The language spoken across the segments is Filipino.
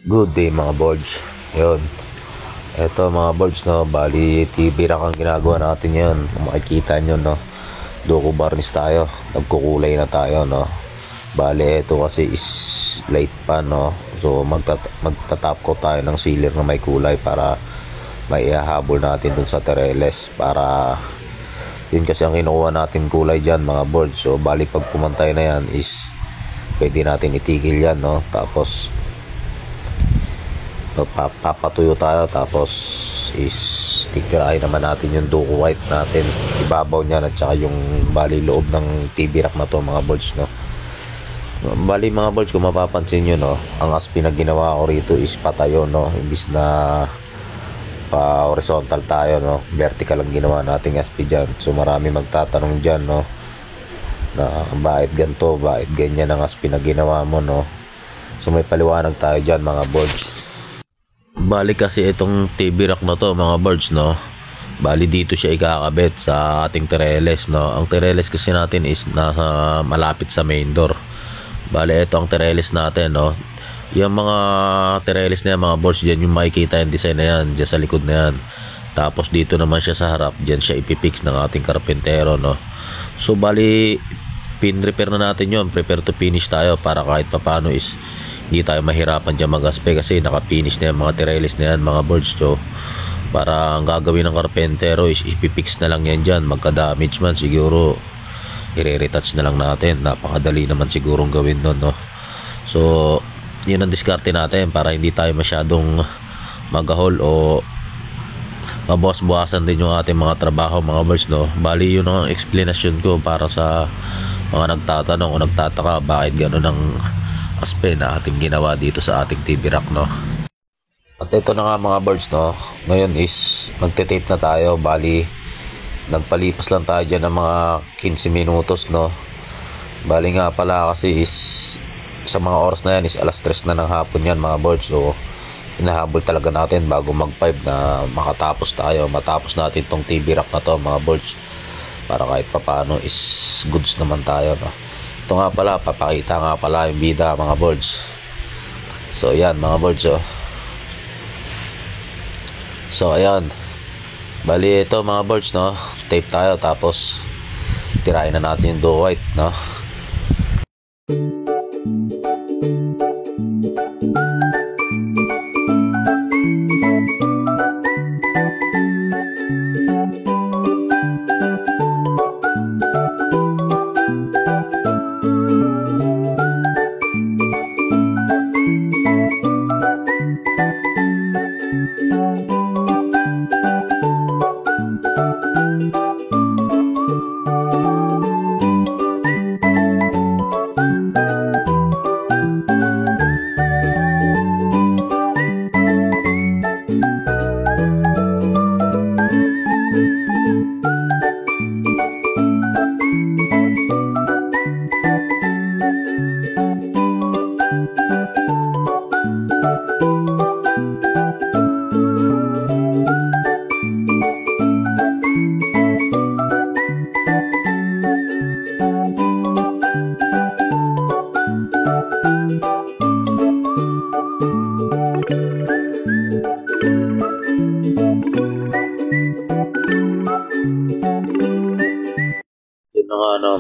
Good day mga boards. Yun. Eto mga boards, no, bali TV rack ang ginagawa natin yan. Kung makikita nyo, no, duko varnish tayo, nagkukulay na tayo, no. Bali ito kasi is light pan, no. So magtatap coat tayo ng sealer na may kulay para may ihahabol natin dun sa tereles, para yun kasi ang kinukuha natin kulay dyan mga boards. So bali pag pumantay na yan is pwede natin itigil yan, no. Tapos papatuyo tayo, tapos is titirahin naman natin yung duko white natin, ibabaw niyan, at saka yung bali loob ng TV rack na to mga boards, no. Bali mga boards, kung mapapansin nyo, no, ang aspi na ginawa ko rito is patayo, no, imbis na pa horizontal tayo, no, vertical ang ginawa nating aspi dyan. So marami magtatanong dyan, no, na bakit ganito, bakit ganyan ang aspi na ginawa mo, no. So may paliwanag tayo dyan mga boards. Bali kasi itong TV rack na to mga boards, no, bali dito siya ikakabit sa ating tereles, no. Ang tereles kasi natin is nasa malapit sa main door. Bali ito ang tereles natin, no. Yung mga tereles na yan mga boards, dyan yung makikita yung design na yan, dyan sa likod na yan. Tapos dito naman siya sa harap, dyan siya ipipix ng ating karpentero, no. So bali pin repair na natin yon, prepare to finish tayo, para kahit papano is hindi tayo mahirapan dyan mag-aspe, kasi naka-finish na yung mga tereles na yan mga boards. So para ang gagawin ng karpentero is ipipix na lang yan dyan. Magka-damage man siguro, i-retouch na lang natin, napakadali naman sigurong gawin nun, no. So yun ang diskarte natin para hindi tayo masyadong mag-haul o mabuwas-buwasan din yung ating mga trabaho mga boards, no. Bali yun ang explanation ko para sa mga nagtatanong o nagtataka bakit gano'n ang aspe na ating ginawa dito sa ating TV rack, no. At ito na nga mga boards, no, ngayon is magte-tape na tayo. Bali nagpalipas lang tayo dyan ng mga 15 minutos, no. Bali nga pala kasi is sa mga oras na yan is alas 3 na ng hapon yan mga boards. So hinahabol talaga natin bago mag 5 na matapos natin tong TV rack na to mga boards, para kahit papano is goods naman tayo, no. Ito nga pala, papakita nga pala yung bida mga boards. So ayan mga boards, oh. So ayan, bali ito mga boards, no, tape tayo, tapos tirahin na natin yung duo white, no.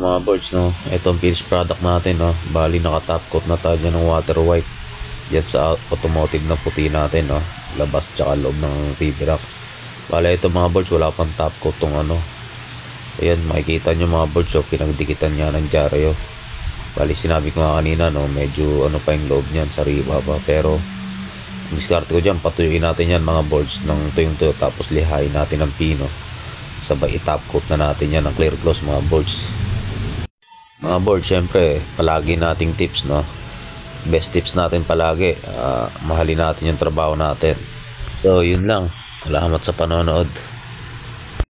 Mga boards, no, itong finished product natin, no. Bali naka-top coat na tayo ng water white yan sa automotive na puti natin, no, labas tsaka loob ng TV rack. Bali ito mga boards, wala pang top coat tong ano. Ayan, makikita nyo mga boards, so pinagdikitan niya ng dyaryo. Bali sinabi ko nga kanina, no, medyo ano pa yung loob niyan, sariwa pa, pero diskarte ko dyan, patuyuin natin yan mga boards ng tuyong-tuyo, tapos lihain natin ng pino, sabay i-top coat na natin yan ng clear gloss mga boards. Mga board, syempre palagi nating tips, no, best tips natin palagi, mahalin natin yung trabaho natin. So yun lang, salamat sa panonood.